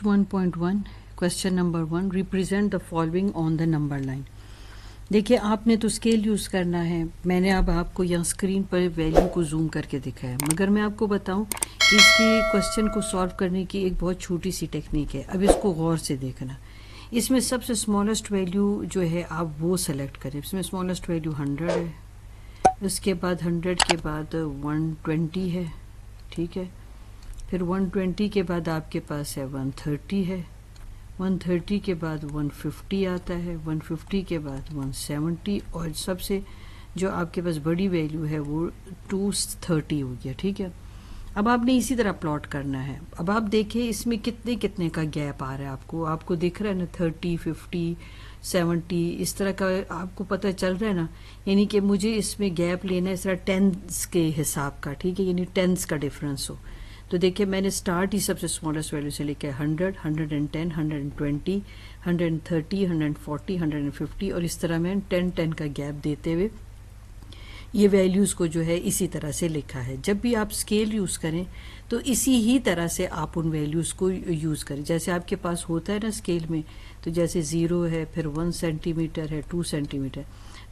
Exercise 1.1 question number 1 represent the following on the number line. देखिए आपने तो scale use करना है। मैंने अब आपको यहाँ स्क्रीन पर वैल्यू को जूम करके दिखाया, मगर मैं आपको बताऊं कि इसकी क्वेश्चन को सॉल्व करने की एक बहुत छोटी सी टेक्निक है। अब इसको गौर से देखना। इसमें सबसे स्मॉलेस्ट वैल्यू जो है आप वो सेलेक्ट करें। इसमें स्मॉलेस्ट वैल्यू 100 है, उसके बाद 100 के बाद 120 है, ठीक है। फिर 120 के बाद आपके पास है 130 है, 130 के बाद 150 आता है, 150 के बाद 170 और सबसे जो आपके पास बड़ी वैल्यू है वो 230 हो गया, ठीक है। अब आपने इसी तरह प्लॉट करना है। अब आप देखिए इसमें कितने कितने का गैप आ रहा है, आपको दिख रहा है ना, 30, 50, 70 इस तरह का आपको पता चल रहा है ना। यानी कि मुझे इसमें गैप लेना है इस तरह टेंस के हिसाब का, ठीक है, यानी टेंस का डिफरेंस हो। तो देखिए मैंने स्टार्ट ही सबसे स्मॉलेस्ट वैल्यू से लेके 100, 110, 120, 130, 140, 150 और इस तरह मैं 10-10 का गैप देते हुए ये वैल्यूज़ को जो है इसी तरह से लिखा है। जब भी आप स्केल यूज़ करें तो इसी ही तरह से आप उन वैल्यूज़ को यूज़ करें जैसे आपके पास होता है ना स्केल में। तो जैसे 0 है, फिर 1 सेंटीमीटर है, 2 सेंटीमीटर।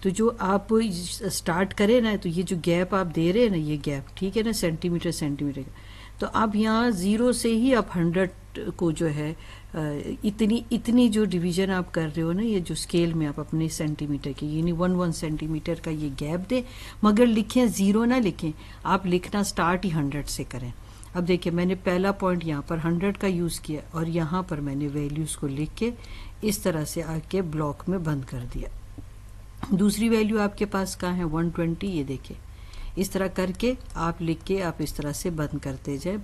तो जो आप स्टार्ट करें ना, तो ये जो गैप आप दे रहे हैं ना, ये गैप, ठीक है ना, सेंटीमीटर सेंटीमीटर का। तो आप यहाँ 0 से ही आप 100 को जो है इतनी जो डिवीज़न आप कर रहे हो ना, ये जो स्केल में आप अपने सेंटीमीटर की यानी 1 सेंटीमीटर का ये गैप दें, मगर लिखें 0 ना लिखें, आप लिखना स्टार्ट ही 100 से करें। अब देखिए मैंने पहला पॉइंट यहाँ पर 100 का यूज़ किया और यहाँ पर मैंने वैल्यूज़ को लिख के इस तरह से आके ब्लॉक में बंद कर दिया। दूसरी वैल्यू आपके पास कहाँ है, 120, ये देखिए इस तरह करके आप लिख के आप इस तरह से बंद करते जाए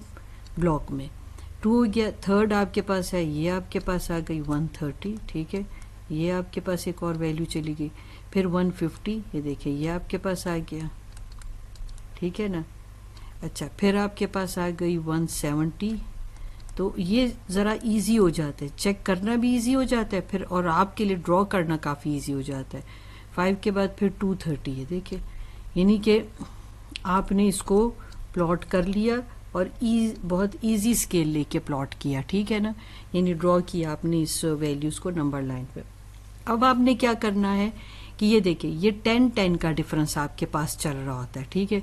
ब्लॉक में। 2 हो गया। थर्ड आपके पास है, ये आपके पास आ गई 130, ठीक है, ये आपके पास एक और वैल्यू चली गई। फिर 150, ये देखिए ये आपके पास आ गया, ठीक है ना। अच्छा, फिर आपके पास आ गई 170। तो ये ज़रा इजी हो जाता है, चेक करना भी इजी हो जाता है फिर, और आपके लिए ड्रॉ करना काफ़ी इजी हो जाता है। 5 के बाद फिर 230, ये देखिए, यानी कि आपने इसको प्लॉट कर लिया और बहुत इजी स्केल लेके प्लॉट किया, ठीक है ना, यानी ड्रॉ किया आपने इस वैल्यूज़ को नंबर लाइन पे। अब आपने क्या करना है कि ये देखिए ये 10-10 का डिफरेंस आपके पास चल रहा होता है, ठीक है।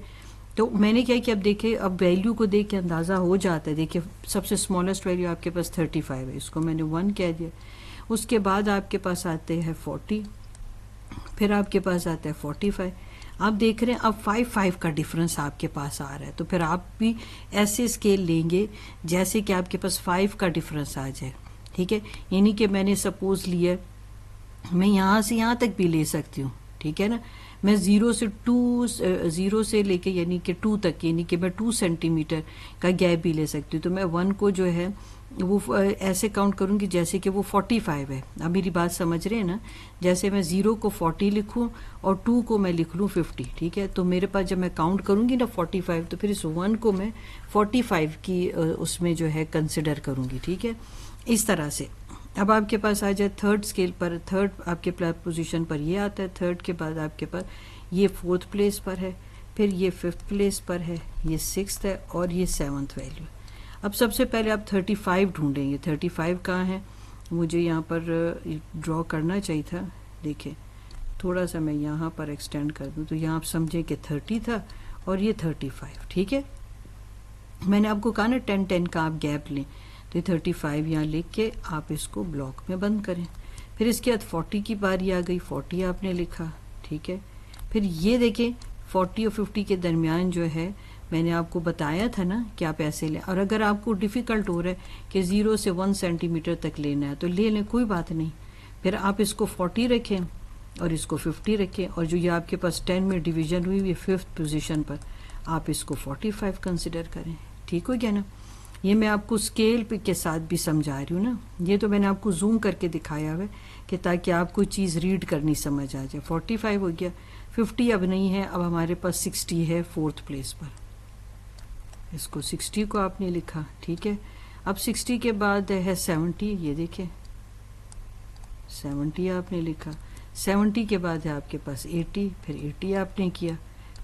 तो मैंने क्या किया, अब देखिए अब वैल्यू को देख के अंदाज़ा हो जाता है। देखिए सबसे स्मॉलेस्ट वैल्यू आपके पास 35 है, इसको मैंने 1 कह दिया। उसके बाद आपके पास आते हैं 40, फिर आपके पास आता है 45। आप देख रहे हैं अब 5 का डिफरेंस आपके पास आ रहा है। तो फिर आप भी ऐसे स्केल लेंगे जैसे कि आपके पास 5 का डिफरेंस आ जाए, ठीक है। यानी कि मैंने सपोज लिया, मैं यहाँ से यहाँ तक भी ले सकती हूँ, ठीक है ना। मैं 0 से लेके यानी कि 2 तक, यानी कि मैं 2 सेंटीमीटर का गैप भी ले सकती हूँ। तो मैं 1 को जो है वो ऐसे काउंट करूँगी जैसे कि वो 45 है। अब मेरी बात समझ रहे हैं ना, जैसे मैं 0 को 40 लिखूँ और 2 को मैं लिख लूँ 50, ठीक है। तो मेरे पास जब मैं काउंट करूँगी ना 45, तो फिर इस 1 को मैं 45 की उसमें जो है कंसिडर करूँगी, ठीक है, इस तरह से। अब आपके पास आ जाए थर्ड स्केल पर, थर्ड आपके पोजीशन पर ये आता है। थर्ड के बाद आपके पास ये 4th प्लेस पर है, फिर ये 5th प्लेस पर है, ये 6th है और ये 7th वैल्यू। अब सबसे पहले आप 35 ढूंढेंगे। 35 कहाँ है, मुझे यहाँ पर ड्रॉ करना चाहिए था। देखिए थोड़ा सा मैं यहाँ पर एक्सटेंड कर दूँ तो यहाँ आप समझें कि 30 था और ये 35, ठीक है। मैंने आपको कहा ना 10-10 का आप गैप लें, तो 35 यहाँ लिख के आप इसको ब्लॉक में बंद करें। फिर इसके बाद 40 की बारी आ गई, 40 आपने लिखा, ठीक है। फिर ये देखें 40 और 50 के दरमियान जो है मैंने आपको बताया था ना कि आप ऐसे लें। और अगर आपको डिफ़िकल्ट हो रहा है कि 0 से 1 सेंटीमीटर तक लेना है तो ले लें, कोई बात नहीं। फिर आप इसको 40 रखें और इसको 50 रखें, और जो ये आपके पास 10 में डिवीज़न हुई है 5th पोजीशन पर, आप इसको 45 कंसिडर करें, ठीक हो गया ना। ये मैं आपको स्केल के साथ भी समझा रही हूँ ना, ये तो मैंने आपको जूम करके दिखाया है कि ताकि आपको चीज़ रीड करनी समझ आ जाए। 45 हो गया, 50 अब नहीं है, अब हमारे पास 60 है 4th प्लेस पर, इसको 60 को आपने लिखा, ठीक है। अब 60 के बाद है 70, ये देखिए 70 आपने लिखा। 70 के बाद है आपके पास 80, फिर 80 आपने किया,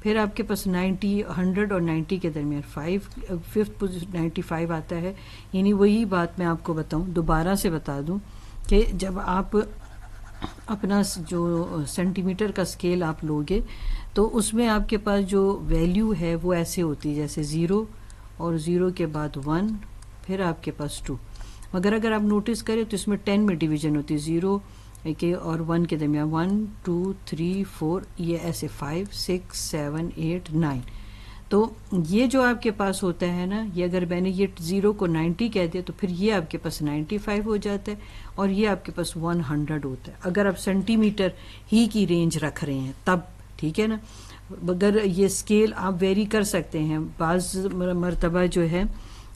फिर आपके पास 90, 100 और 90 के दरमियान 5th पोजीशन 95 आता है। यानी वही बात मैं आपको बताऊं, दोबारा से बता दूं कि जब आप अपना जो सेंटीमीटर का स्केल आप लोगे तो उसमें आपके पास जो वैल्यू है वो ऐसे होती है जैसे 0 और 0 के बाद 1, फिर आपके पास 2। मगर अगर आप नोटिस करें तो इसमें 10 में डिवीजन होती है, 0 के और 1 के दरमियान 1 2 3 4, ये ऐसे 5 6 7 8 9। तो ये जो आपके पास होता है ना, ये अगर मैंने ये 0 को 90 कह दिया तो फिर ये आपके पास 95 हो जाता है और ये आपके पास 100 होता है, अगर आप सेंटीमीटर ही की रेंज रख रहे हैं तब, ठीक है ना। मगर ये स्केल आप वेरी कर सकते हैं, बाज़ मरतबा जो है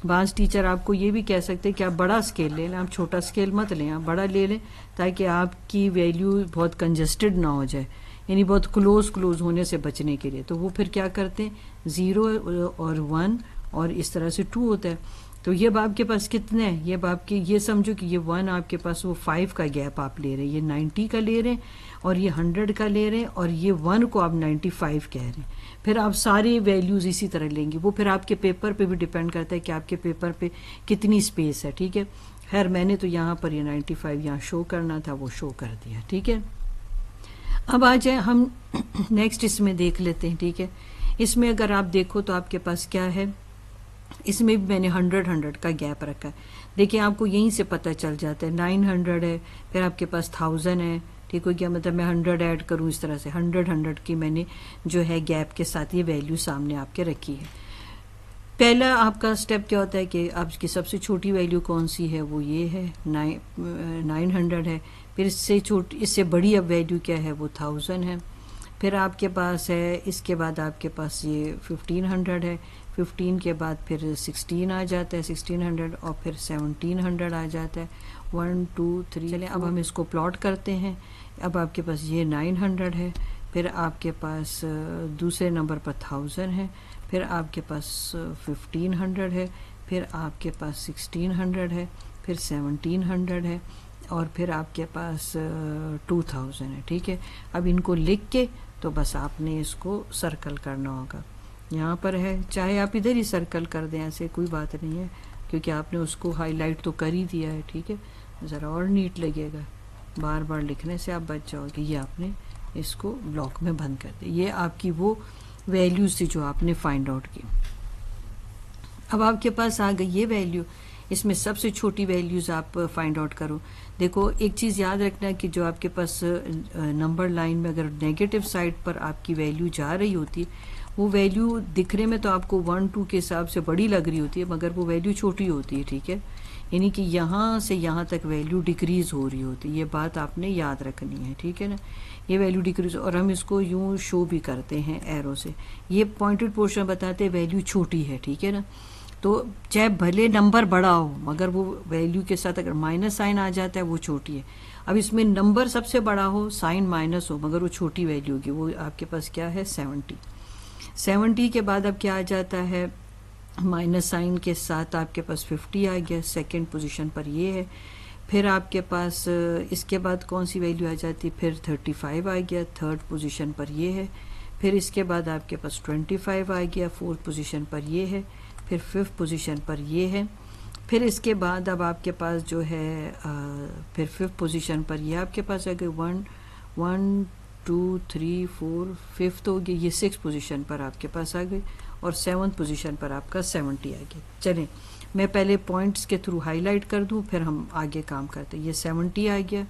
बाज़ टीचर आपको ये भी कह सकते हैं कि आप बड़ा स्केल ले लें, आप छोटा स्केल मत लें, आप बड़ा ले लें ताकि आपकी वैल्यू बहुत कंजस्टेड ना हो जाए, यानी बहुत क्लोज होने से बचने के लिए। तो वो फिर क्या करते हैं, 0 और 1 और इस तरह से 2 होता है। तो ये आपके पास कितने हैं, ये आपके, ये समझो कि ये 1 आपके पास वो 5 का गैप आप ले रहे हैं, ये 90 का ले रहे हैं और ये 100 का ले रहे हैं और ये 1 को आप 95 कह रहे हैं। फिर आप सारे वैल्यूज़ इसी तरह लेंगे, वो फिर आपके पेपर पे भी डिपेंड करता है कि आपके पेपर पे कितनी स्पेस है, ठीक है। खैर मैंने तो यहाँ पर ये 95 यहाँ शो करना था, वो शो कर दिया, ठीक है। अब आ जाए हम नेक्स्ट इसमें देख लेते हैं, ठीक है। इसमें अगर आप देखो तो आपके पास क्या है, इसमें भी मैंने 100 का गैप रखा है। देखिए आपको यहीं से पता चल जाता है, 900 है, फिर आपके पास 1000 है, ठीक हो गया। मतलब मैं 100 ऐड करूं इस तरह से, 100 की मैंने जो है गैप के साथ ये वैल्यू सामने आपके रखी है। पहला आपका स्टेप क्या होता है कि आपकी सबसे छोटी वैल्यू कौन सी है, वो ये है 900 है। फिर इससे छोटी, इससे बड़ी अब वैल्यू क्या है, वो 1000 है। फिर आपके पास है, इसके बाद आपके पास ये 1500 है, 15 के बाद फिर 16 आ जाता है, 1600 और फिर 1700 आ जाता है, 1 2 3। चलिए अब हम इसको प्लॉट करते हैं। अब आपके पास ये 900 है, फिर आपके पास दूसरे नंबर पर 1000 है, फिर आपके पास 1500 है, फिर आपके पास 1600 है, फिर 1700 है और फिर आपके पास 2000 है, ठीक है। अब इनको लिख के तो बस आपने इसको सर्कल करना होगा, यहाँ पर है, चाहे आप इधर ही सर्कल कर दें, ऐसे कोई बात नहीं है क्योंकि आपने उसको हाईलाइट तो कर ही दिया है, ठीक है। ज़रा और नीट लगेगा, बार बार लिखने से आप बच जाओगे। ये आपने इसको ब्लॉक में बंद कर दिया, ये आपकी वो वैल्यूज थी जो आपने फाइंड आउट की। अब आपके पास आ गई ये वैल्यू, इसमें सबसे छोटी वैल्यूज़ आप फाइंड आउट करो। देखो एक चीज़ याद रखना कि जो आपके पास नंबर लाइन में अगर नेगेटिव साइड पर आपकी वैल्यू जा रही होती है, वो वैल्यू दिखने में तो आपको 1 2 के हिसाब से बड़ी लग रही होती है, मगर वो वैल्यू छोटी होती है, ठीक है। यानी कि यहाँ से यहाँ तक वैल्यू डिक्रीज हो रही होती है, ये बात आपने याद रखनी है, ठीक है ना। ये वैल्यू डिक्रीज, और हम इसको यूँ शो भी करते हैं एरो से, ये पॉइंटेड पोर्शन बताते हैं वैल्यू छोटी है, ठीक है ना। तो चाहे भले नंबर बड़ा हो मगर वो वैल्यू के साथ अगर माइनस साइन आ जाता है वो छोटी है। अब इसमें नंबर सबसे बड़ा हो, साइन माइनस हो, मगर वो छोटी वैल्यू होगी, वो आपके पास क्या है 70। 70 के बाद अब क्या आ जाता है, माइनस साइन के साथ आपके पास 50 आ गया, सेकंड पोजीशन पर ये है। फिर आपके पास इसके बाद कौन सी वैल्यू आ जाती है, फिर 35 आ गया, थर्ड पोजीशन पर ये है। फिर इसके बाद आपके पास 25 आ गया, फोर्थ पोजीशन पर ये है। फिर फिफ्थ पोजीशन पर ये है। फिर इसके बाद अब आपके पास जो है फिर फिफ्थ पोजीशन पर ये आपके पास आ गए 1 1 2 3 4, फिफ्थ हो गई, ये सिक्स पोजीशन पर आपके पास आ गई और सेवन्थ पोजीशन पर आपका 70 आ गया। चलें मैं पहले पॉइंट्स के थ्रू हाईलाइट कर दूं, फिर हम आगे काम करते हैं। ये 70 आ गया,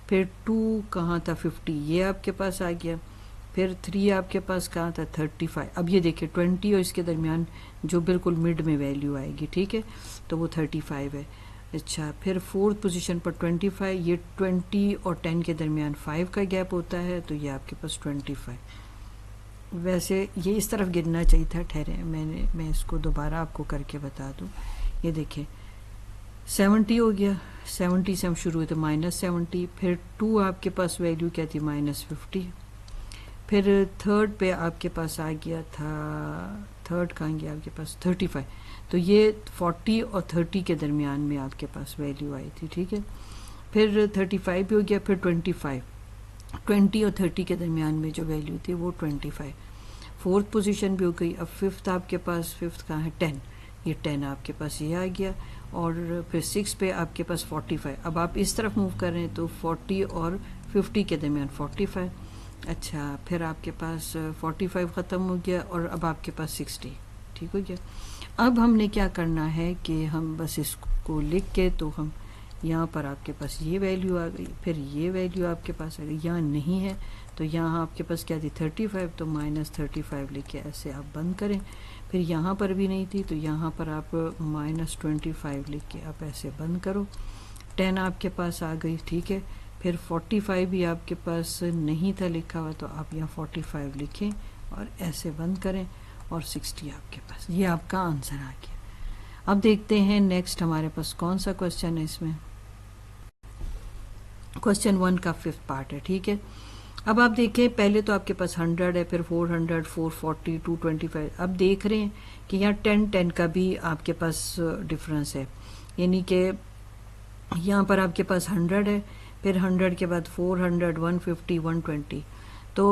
फिर 2 कहाँ था 50, ये आपके पास आ गया। फिर 3 आपके पास कहाँ था 35। अब ये देखिए 20 और इसके दरमियान जो बिल्कुल मिड में वैल्यू आएगी, ठीक है, तो वो 35 है। अच्छा, फिर फोर्थ पोजीशन पर 25, ये 20 और 10 के दरमियान 5 का गैप होता है, तो ये आपके पास 25। वैसे ये इस तरफ गिरना चाहिए था, ठहरे मैं इसको दोबारा आपको करके बता दूं। ये देखिए 70 हो गया, 70 से हम शुरू हुए थे -70, फिर 2 आपके पास वैल्यू क्या थी -50, फिर थर्ड पे आपके पास आ गया था, थर्ड कहाँ गया आपके पास 35, तो ये 40 और 30 के दरमियान में आपके पास वैल्यू आई थी, ठीक है। फिर 35 भी हो गया, फिर 25, 20 और 30 के दरमियान में जो वैल्यू थी वो 25। फोर्थ पोजीशन भी हो गई। अब फिफ्थ आपके पास, फिफ्थ कहाँ है, 10, ये 10 आपके पास ये आ गया। और फिर 6 पे आपके पास 45। अब आप इस तरफ मूव कर रहे हैं तो 40 और 50 के दरमियान 45। अच्छा, फिर आपके पास 45 ख़त्म हो गया और अब आपके पास 60, ठीक हो गया। अब हमने क्या करना है कि हम बस इसको लिख के, तो हम यहाँ पर आपके पास ये वैल्यू आ गई, फिर ये वैल्यू आपके पास आ गई। यहाँ नहीं है तो यहाँ आपके पास क्या थी, 35, तो -35 लिख के ऐसे आप बंद करें। फिर यहाँ पर भी नहीं थी तो यहाँ पर आप -25 लिख के आप ऐसे बंद करो। 10 आपके पास आ गई, ठीक है। फिर 45 भी आपके पास नहीं था लिखा हुआ, तो आप यहाँ 45 लिखें और ऐसे बंद करें, और 60 आपके पास, ये आपका आंसर आ गया। अब देखते हैं नेक्स्ट हमारे पास कौन सा क्वेश्चन है। इसमें क्वेश्चन 1 का 5th पार्ट है, ठीक है। अब आप देखें, पहले तो आपके पास 100 है, फिर 400, 440, 225। अब देख रहे हैं कि यहाँ 10 का भी आपके पास डिफरेंस है, यानी कि यहाँ पर आपके पास 100 है, फिर 100 के बाद 400, 150, 120। तो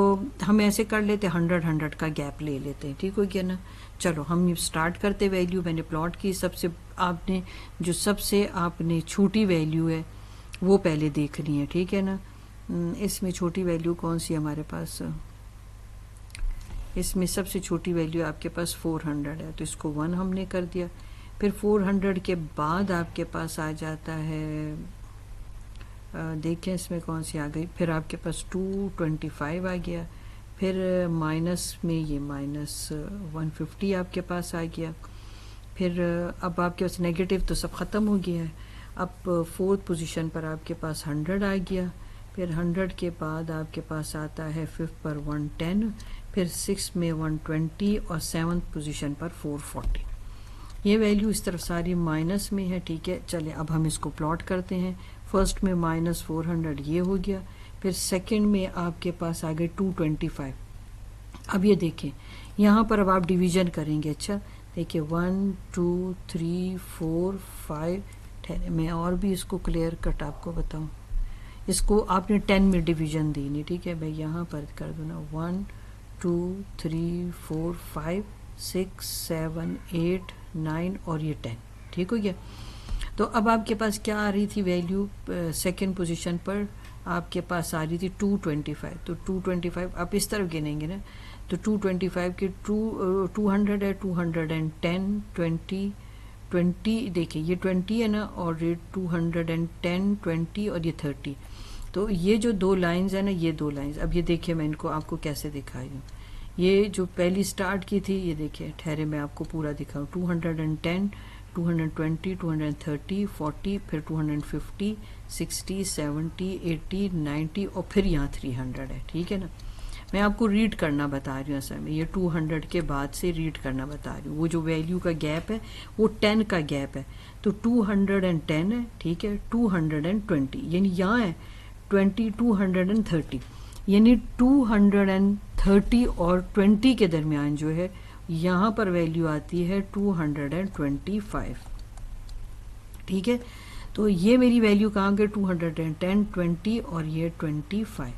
हम ऐसे कर लेते, 100 का गैप ले लेते हैं, ठीक हो गया ना। चलो हम स्टार्ट करते। वैल्यू मैंने प्लॉट की, सबसे आपने जो सबसे आपने छोटी वैल्यू है वो पहले देखनी है, ठीक है ना। इसमें छोटी वैल्यू कौन सी हमारे पास, इसमें सबसे छोटी वैल्यू आपके पास 400 है, तो इसको 1 हमने कर दिया। फिर 400 के बाद आपके पास आ जाता है, देखें इसमें कौन सी आ गई, फिर आपके पास 225 आ गया। फिर माइनस में ये -150 आपके पास आ गया। फिर अब आपके पास नेगेटिव तो सब ख़त्म हो गया है। अब फोर्थ पोजीशन पर आपके पास 100 आ गया। फिर 100 के बाद आपके पास आता है 5th पर 110, फिर 6 में 120 और 7th पोजीशन पर 440। ये वैल्यू इस तरफ सारी माइनस में है, ठीक है। चले अब हम इसको प्लॉट करते हैं। फर्स्ट में -400 ये हो गया, फिर सेकंड में आपके पास आ गए 225। अब ये देखें, यहाँ पर अब आप डिवीजन करेंगे। अच्छा देखिए, 1 2 3 4 5। ठहरे मैं और भी इसको क्लियर कट आपको बताऊं। इसको आपने 10 में डिवीजन देनी, ठीक है। मैं यहाँ पर कर दूँ ना, 1 2 3 4 5 6 7 8 9 और ये 10, ठीक हो गया। तो अब आपके पास क्या आ रही थी वैल्यू, सेकंड पोजीशन पर आपके पास आ रही थी 225। तो 225 आप इस तरफ गिनेंगे ना, तो 225 के 200 है, 210, 20 देखिए ये 20 है ना, और ये 210, 20 और ये 30। तो ये जो दो लाइंस है ना, ये दो लाइंस, अब ये देखिए मैं इनको आपको कैसे दिखाई हूँ। ये जो पहली स्टार्ट की थी, ये देखिए, ठहरे मैं आपको पूरा दिखाऊँ। 210, 220, 230, 40, फिर 250, 60, 70, 80, 90 और फिर यहाँ 300 है, ठीक है ना। मैं आपको रीड करना बता रही हूँ असल में, ये 200 के बाद से रीड करना बता रही हूँ। वो जो वैल्यू का गैप है वो 10 का गैप है, तो 210 है, ठीक है। 220 यानी यहाँ है 20, 230 यानी 230 और 20 के दरमियान जो है यहाँ पर वैल्यू आती है 225, ठीक है। तो ये मेरी वैल्यू कहाँ गई, 210, 20 और ये 25।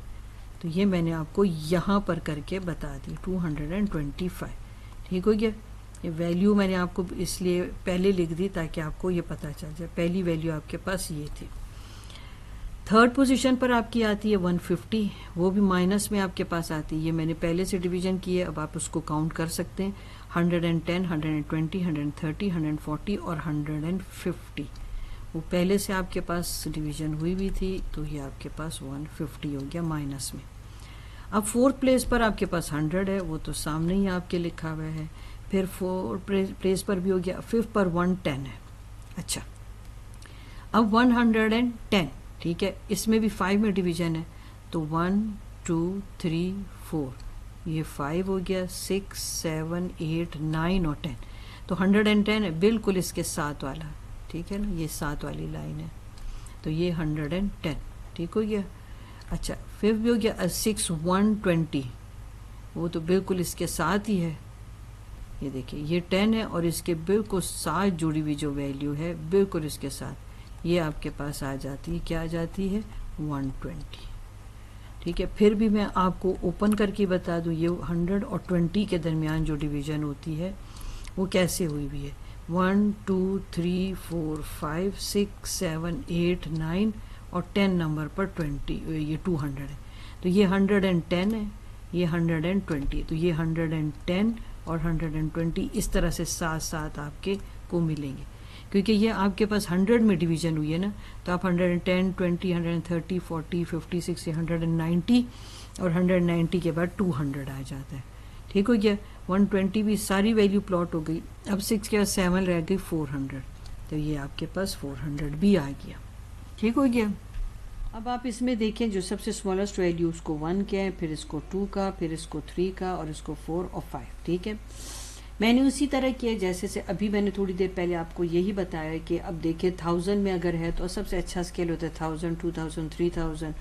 तो ये मैंने आपको यहाँ पर करके बता दी 225, ठीक हो गया। ये वैल्यू मैंने आपको इसलिए पहले लिख दी ताकि आपको ये पता चल जाए। पहली वैल्यू आपके पास ये थी। थर्ड पोजीशन पर आपकी आती है 150, वो भी माइनस में आपके पास आती है। ये मैंने पहले से डिवीजन की है, अब आप उसको काउंट कर सकते हैं। 110, 120, 130, 140 और 150, वो पहले से आपके पास डिवीजन हुई भी थी, तो ये आपके पास 150 हो गया माइनस में। अब फोर्थ प्लेस पर आपके पास 100 है, वो तो सामने ही आपके लिखा हुआ है। फिर फोर्थ प्लेस पर भी हो गया, 5th पर 110 है। अच्छा, अब 110, ठीक है, इसमें भी 5 में डिवीजन है, तो 1 2 3 4, ये 5 हो गया, 6 7 8 9 और 10। तो 110 है बिल्कुल इसके साथ वाला, ठीक है ना, ये साथ वाली लाइन है, तो ये 110, ठीक हो गया। अच्छा, फिर भी हो गया 6 120, वो तो बिल्कुल इसके साथ ही है। ये देखिए, ये 10 है और इसके बिल्कुल साथ जुड़ी हुई जो वैल्यू है बिल्कुल इसके साथ, ये आपके पास आ जाती है, क्या आ जाती है, 120, ठीक है। फिर भी मैं आपको ओपन करके बता दूं, ये 100 और 20 के दरमियान जो डिवीज़न होती है वो कैसे हुई हुई है। 1 2 3 4 5 6 7 8 9 और 10 नंबर पर 20, ये 200 है, तो ये 110 है, ये 120, तो ये 110 और 120 इस तरह से साथ साथ आपके को मिलेंगे, क्योंकि ये आपके पास 100 में डिवीज़न हुई है ना, तो आप 110 20 130 40 50 60 190 और 190 के बाद 200 आ जाता है। ठीक हो गया। 120 भी सारी वैल्यू प्लॉट हो गई। अब 6 के बाद 7 रह गई 400, तो ये आपके पास 400 भी आ गया। ठीक हो गया। अब आप इसमें देखें जो सबसे स्मॉलेस्ट वैल्यू उसको 1 के है, फिर इसको 2 का, फिर इसको 3 का और इसको 4 और 5। ठीक है, मैंने उसी तरह किया जैसे से अभी मैंने थोड़ी देर पहले आपको यही बताया कि अब देखिए 1000 में अगर है तो सबसे अच्छा स्केल होता है 1000 2000 3000,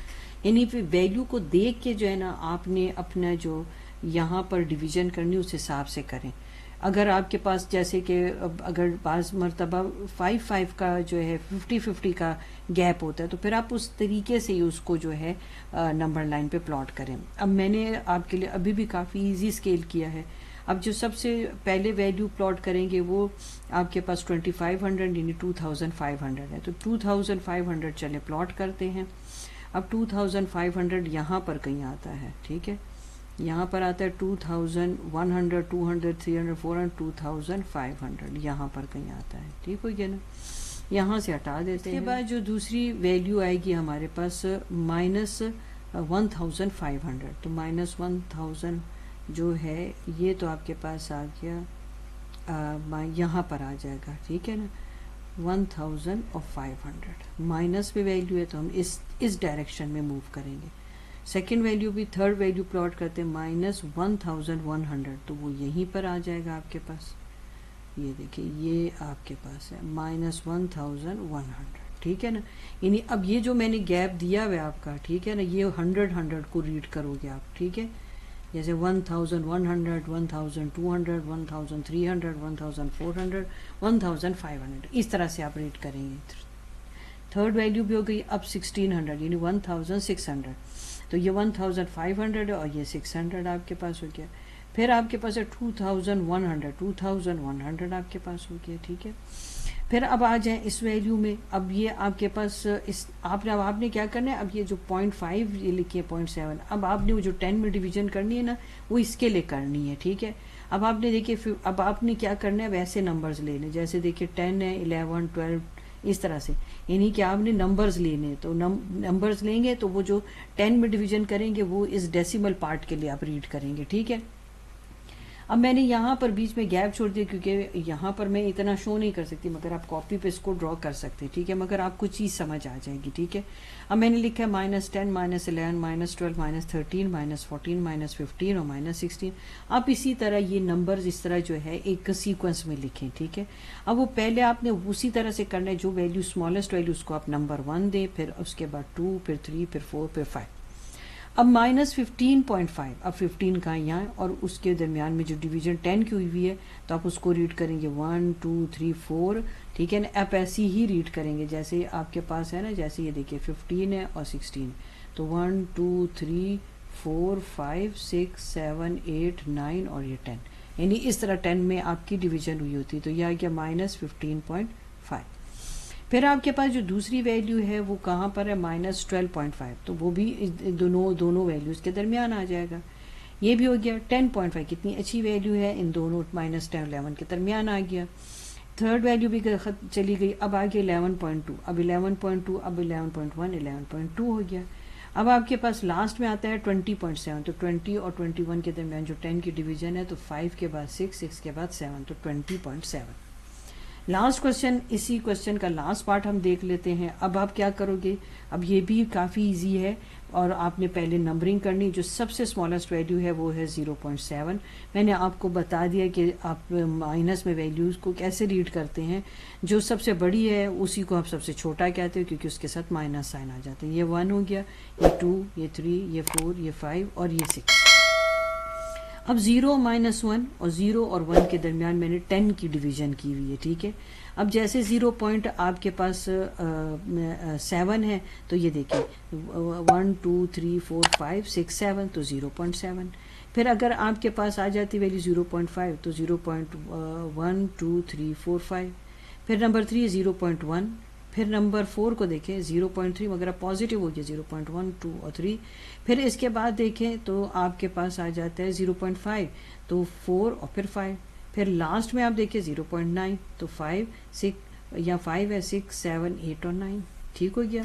यानी फिर वैल्यू को देख के जो है ना आपने अपना जो यहाँ पर डिवीज़न करनी उस हिसाब से करें। अगर आपके पास जैसे कि अगर बाज़ मरतबा 5-5 का जो है 50-50 का गैप होता है, तो फिर आप उस तरीके से ही उसको जो है नंबर लाइन पे प्लॉट करें। अब मैंने आपके लिए अभी भी काफ़ी इजी स्केल किया है। अब जो सबसे पहले वैल्यू प्लॉट करेंगे वो आपके पास 2500 यानी 2500 है, तो 2500 चले प्लॉट करते हैं। अब 2500 यहाँ पर कहीं आता है, ठीक है, यहाँ पर आता है 2100 200 300 400 2500 यहाँ पर कहीं आता है। ठीक हो गया ना, यहाँ से हटा देते हैं। इसके बाद जो दूसरी वैल्यू आएगी हमारे पास -1500, तो -1000 जो है ये तो आपके पास आ गया, यहाँ पर आ जाएगा। ठीक है ना, 1500 माइनस में वैल्यू है तो हम इस डायरेक्शन में मूव करेंगे। सेकेंड वैल्यू भी थर्ड वैल्यू प्लॉट करते हैं -1100, तो वो यहीं पर आ जाएगा आपके पास। ये देखिए ये आपके पास है -1100। ठीक है ना, यानी अब ये जो मैंने गैप दिया हुआ है आपका, ठीक है ना, ये 100 को रीड करोगे आप। ठीक है, जैसे 1100 1200 1300 1400 1500 इस तरह से आप रीड करेंगे। थर्ड वैल्यू भी हो गई अब 1600 यानी 1600, तो ये 1500 और ये 600 आपके पास हो गया। फिर आपके पास है 2100 आपके पास हो गया। ठीक है, फिर अब आ जाए इस वैल्यू में। अब ये आपके पास इस आपने क्या करना है, अब ये जो 0.5 ये लिखिए 0.7, अब आपने वो जो 10 में डिवीजन करनी है ना वो इसके लिए करनी है। ठीक है, अब आपने देखिए अब आपने क्या करना है, वैसे नंबर्स लेने, जैसे देखिए 10 है 11 12 इस तरह से, यानी कि आपने नंबर्स लेने, तो नंबर्स लेंगे तो वो जो 10 में डिवीजन करेंगे वो इस डेसिमल पार्ट के लिए आप रीड करेंगे। ठीक है, अब मैंने यहाँ पर बीच में गैप छोड़ दिया क्योंकि यहाँ पर मैं इतना शो नहीं कर सकती, मगर आप कॉपी पे इसको ड्रॉ कर सकते हैं। ठीक है, मगर आपको चीज़ समझ आ जाएगी। ठीक है, अब मैंने लिखा है -10 -11 -12 -13 -14 -15 और -16। आप इसी तरह ये नंबर्स इस तरह जो है एक सीक्वेंस में लिखें। ठीक है, अब वो पहले आपने उसी तरह से करना है, जो वैल्यू स्मॉलेस्ट वैल्यू उसको आप नंबर 1 दें, फिर उसके बाद 2 फिर 3 फिर 4 फिर 5। अब -15.5, अब 15 का यहाँ और उसके दरमियान में जो डिवीजन 10 की हुई है तो आप उसको रीड करेंगे 1 2 3 4। ठीक है ना, आप ऐसी ही रीड करेंगे जैसे आपके पास है ना, जैसे ये देखिए 15 है और 16, तो 1 2 3 4 5 6 7 8 9 और ये 10, यानी इस तरह 10 में आपकी डिवीजन हुई होती, तो यह आ गया -15.5। फिर आपके पास जो दूसरी वैल्यू है वो कहाँ पर है, -12.5, तो वो भी दोनों वैल्यूज़ के दरमियान आ जाएगा। ये भी हो गया 10.5, कितनी अच्छी वैल्यू है, इन दोनों -10 11 के दरमियान आ गया। थर्ड वैल्यू भी चली गई। अब आ गया 11.2, अब 11.2 अब 11.1 11.2 हो गया। अब आपके पास लास्ट में आता है 20.7, तो 20 और 21 के दरमियान जो 10 की डिवीजन है, तो 5 के बाद 6 6 के बाद 7, तो 20.7। लास्ट क्वेश्चन, इसी क्वेश्चन का लास्ट पार्ट हम देख लेते हैं। अब आप क्या करोगे, अब ये भी काफ़ी इजी है और आपने पहले नंबरिंग करनी। जो सबसे स्मॉलेस्ट वैल्यू है वो है 0.7। मैंने आपको बता दिया कि आप माइनस में वैल्यूज़ को कैसे रीड करते हैं। जो सबसे बड़ी है उसी को आप सबसे छोटा कहते हो क्योंकि उसके साथ माइनस साइन आ जाते हैं। ये 1 हो गया, ये 2, ये 3, ये 4, ये 5 और ये 6। अब 0 -1 और 0 और 1 के दरमियान मैंने 10 की डिवीज़न की हुई है। ठीक है, अब जैसे 0 पॉइंट आपके पास 7 है, तो ये देखिए 1 2 3 4 5 6 7, तो 0.7। फिर अगर आपके पास आ जाती वैल्यू 0.5, तो 0.1 2 3 4 5। फिर नंबर 3 0.1। फिर नंबर 4 को देखें 0.3 वगैरह पॉजिटिव हो गया, 0.1 2 और 3। फिर इसके बाद देखें तो आपके पास आ जाता है 0.5, तो 4 और फिर 5। फिर लास्ट में आप देखिए 0.9, तो 5 6 या 5 है, 6 7 8 और 9। ठीक हो गया।